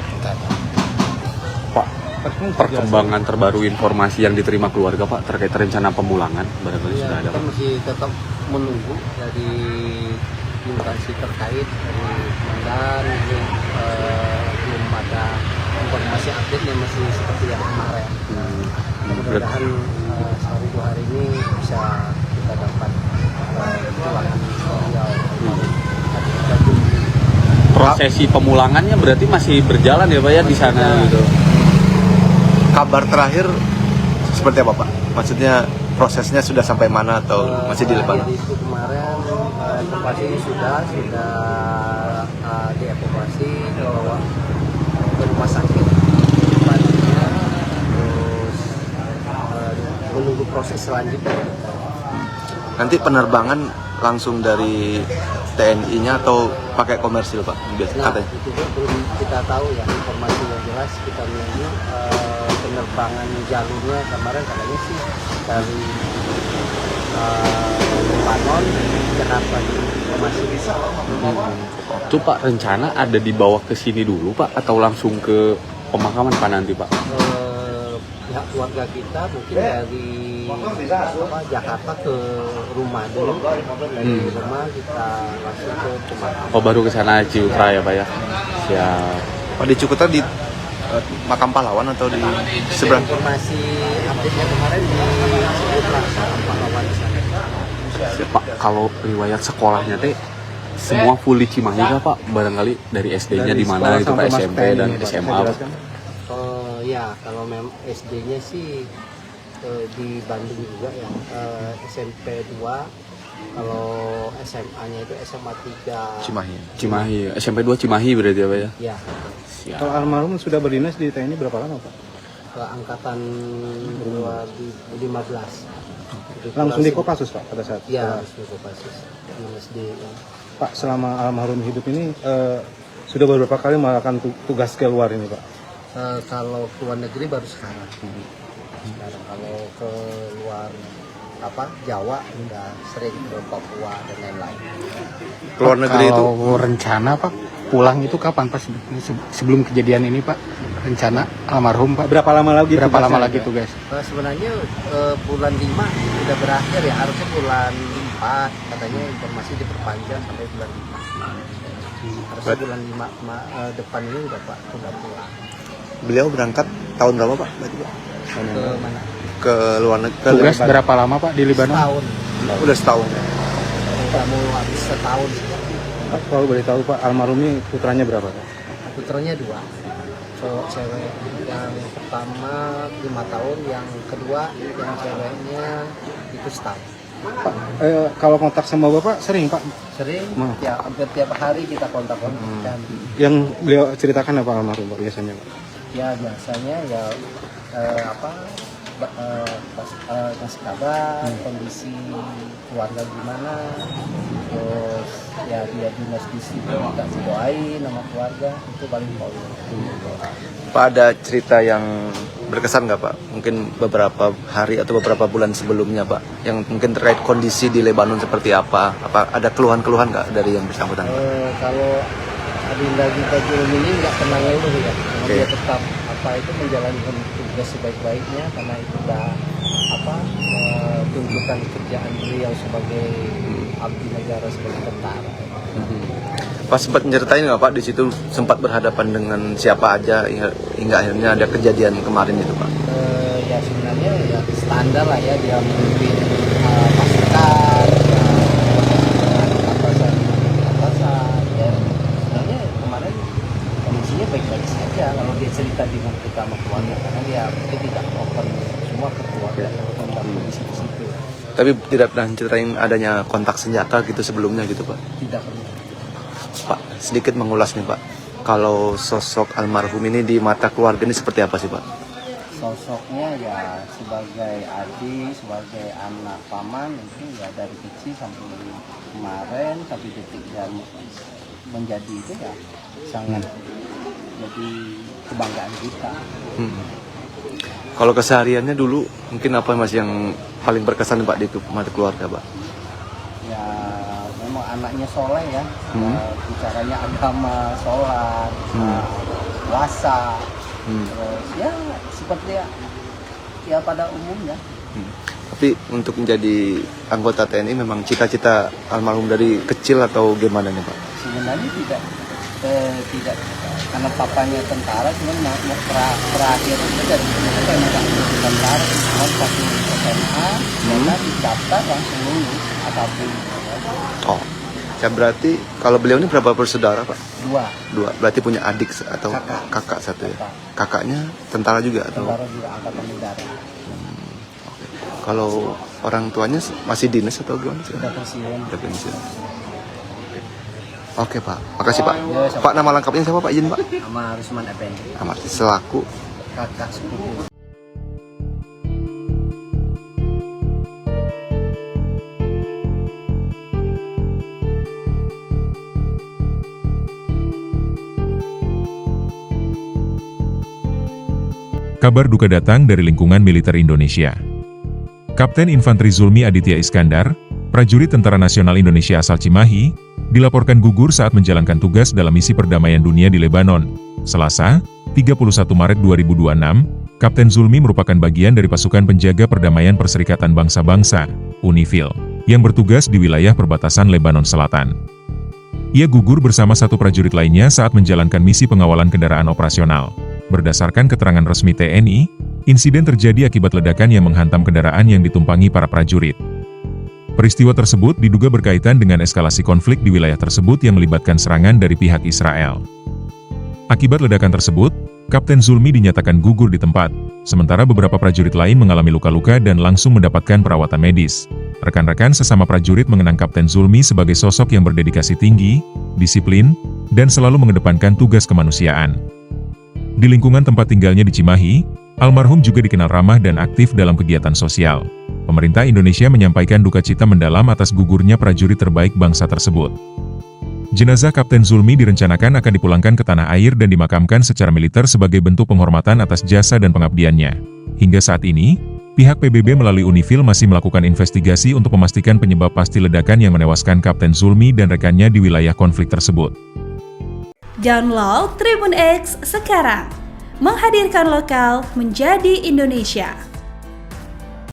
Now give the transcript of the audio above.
Ustaz? Pak, perkembangan terbaru informasi yang diterima keluarga Pak terkait rencana pemulangan barangkali Ya, sudah ada kita Pak? masih tetap menunggu dari instansi terkait dari komandan ini belum ada informasi update-nya, masih seperti yang kemarin. Mudah-mudahan sehari dua hari ini bisa kita dapat pulangan beliau. Prosesi pemulangannya berarti masih berjalan ya Pak ya di sana gitu. Kabar terakhir seperti apa Pak? Maksudnya prosesnya sudah sampai mana atau masih di Lebanon? Itu kemarin evakuasi ini sudah dievakuasi dibawa ke rumah sakit selanjutnya, terus menunggu proses selanjutnya. Nanti penerbangan langsung dari TNI-nya atau pakai komersil Pak? Nah, Katanya. itu belum kita tahu ya, informasi yang jelas kita menunggu penerbangan jalurnya. Kemarin katanya sih dari Lebanon Jakarta masih bisa. Itu Pak rencana ada dibawa ke sini dulu Pak atau langsung ke pemakaman Pak nanti Pak? Pihak keluarga kita mungkin dari Jakarta ke rumah dulu, dari rumah kita langsung ke pemakaman. Oh baru ke sana Ciutra ya Pak ya? Siap. Pak di Cukuta di makam pahlawan atau di seberang? Informasi update-nya kemarin di Ciputra pahlawan di sana. Pak kalau riwayat sekolahnya teh semua full di Cimahi kah Pak? Barangkali dari SD-nya di mana itu Pak, SMP dan SMA Pak? Ya kalau memang SD-nya sih di Bandung juga ya, SMP 2. Kalau SMA-nya itu SMA 3 Cimahi. SMP 2 Cimahi berarti ya Pak ya? ya. Siap. Kalau almarhum sudah berdinas di TNI berapa lama Pak? Ke angkatan 2015. Langsung di Kopassus Pak pada saat? Ya, langsung di Kopassus SD. Pak selama almarhum hidup ini sudah beberapa kali melakukan tugas keluar ini Pak? Kalau ke luar negeri baru sekarang. Sekarang kalau ke luar Jawa udah sering ke Papua dan lain-lain. Keluar negeri itu Kalau rencana Pak pulang itu kapan Pak, sebelum kejadian ini Pak, rencana almarhum Pak Berapa lama lagi? berapa lama tugasnya, lagi Pak? tugas? Sebenarnya bulan 5 udah berakhir ya, harusnya bulan 4, katanya informasi diperpanjang sampai bulan 5. Harusnya bulan 5 depan ini udah pulang. beliau berangkat tahun berapa Pak? Berarti Pak? Ke mana? Ke luar negeri. Tugas berapa lama Pak di Libanon? Setahun. Udah setahun ya. Udah mau habis setahun. Pak, kalau boleh tahu Pak, almarhum ini putranya berapa Pak? Putranya 2, cowok cewek. Yang pertama 5 tahun, yang kedua yang ceweknya itu setahun. Pak, kalau kontak sama Bapak sering Pak? Sering, ya hampir tiap hari kita kontak-kontakan. Yang beliau ceritakan apa almarhum Pak biasanya Pak? Ya biasanya ya kasih kabar, kondisi keluarga gimana, terus ya dia dinas di situ minta didoain sama keluarga, itu paling poin. Pak ada cerita yang berkesan nggak Pak? Mungkin beberapa hari atau beberapa bulan sebelumnya Pak, yang mungkin terkait kondisi di Lebanon seperti apa? Apa ada keluhan-keluhan nggak dari yang bersangkutan? Kalau Adinda kita ini nggak tenang itu ya, Oke. dia tetap menjalankan tugas sebaik-baiknya, karena itu udah tunjukkan kerjaan beliau sebagai abdi negara, sebagai tentara. Pak sempat menceritain nggak Pak di situ sempat berhadapan dengan siapa aja hingga akhirnya ada kejadian kemarin itu Pak? Ya sebenarnya ya standar lah ya, dia memimpin pasukan, atasan ya. Sebenarnya kemarin kondisinya baik-baik saja kalau dia cerita dengan kita sama keluarga, karena dia mungkin tidak open semua ke keluarga tentang kondisi di situ. Tapi tidak pernah ceritain adanya kontak senjata gitu sebelumnya gitu Pak? Tidak pernah. Pak sedikit mengulas nih Pak, kalau sosok almarhum ini di mata keluarga ini seperti apa sih Pak? Sosoknya ya sebagai adik, sebagai anak paman, itu ya dari kecil sampai kemarin sampai detik dia menjadi itu ya sangat jadi kebanggaan kita. Kalau kesehariannya dulu mungkin apa Mas yang paling berkesan Pak di mata keluarga Pak? Ya memang anaknya soleh ya, bicaranya agama, sholat, puasa, terus ya seperti ya pada umumnya. Tapi untuk menjadi anggota TNI memang cita-cita almarhum dari kecil atau gimana nih Pak? Sebenarnya tidak karena papanya tentara, cuma terakhir itu dari itu kayak tentara, cuma waktu SMA karena didaftar langsung lulus apapun. Oh, ya berarti kalau beliau ini berapa bersaudara Pak? Dua. Berarti punya adik atau kakak satu ya? Kakaknya tentara juga atau? Tentara juga angkatan udara. Kalau orang tuanya masih dinas atau gimana? Sudah pensiun. Sudah pensiun. Oke Pak, makasih Pak. Ya, Pak, nama lengkapnya siapa Pak? Izin Pak. Sama Rusman Effendi, Amarti selaku kakak sepupu. Kabar duka datang dari lingkungan militer Indonesia. Kapten Infanteri Zulmi Aditya Iskandar, prajurit Tentara Nasional Indonesia asal Cimahi, dilaporkan gugur saat menjalankan tugas dalam misi perdamaian dunia di Lebanon. Selasa, 31 Maret 2026, Kapten Zulmi merupakan bagian dari pasukan penjaga perdamaian Perserikatan Bangsa-Bangsa, UNIFIL, yang bertugas di wilayah perbatasan Lebanon Selatan. Ia gugur bersama satu prajurit lainnya saat menjalankan misi pengawalan kendaraan operasional. Berdasarkan keterangan resmi TNI, insiden terjadi akibat ledakan yang menghantam kendaraan yang ditumpangi para prajurit. Peristiwa tersebut diduga berkaitan dengan eskalasi konflik di wilayah tersebut yang melibatkan serangan dari pihak Israel. Akibat ledakan tersebut, Kapten Zulmi dinyatakan gugur di tempat, sementara beberapa prajurit lain mengalami luka-luka dan langsung mendapatkan perawatan medis. Rekan-rekan sesama prajurit mengenang Kapten Zulmi sebagai sosok yang berdedikasi tinggi, disiplin, dan selalu mengedepankan tugas kemanusiaan. Di lingkungan tempat tinggalnya di Cimahi, almarhum juga dikenal ramah dan aktif dalam kegiatan sosial. Pemerintah Indonesia menyampaikan duka cita mendalam atas gugurnya prajurit terbaik bangsa tersebut. Jenazah Kapten Zulmi direncanakan akan dipulangkan ke tanah air dan dimakamkan secara militer sebagai bentuk penghormatan atas jasa dan pengabdiannya. Hingga saat ini, pihak PBB melalui UNIFIL masih melakukan investigasi untuk memastikan penyebab pasti ledakan yang menewaskan Kapten Zulmi dan rekannya di wilayah konflik tersebut. Download Tribun X sekarang, menghadirkan lokal menjadi Indonesia.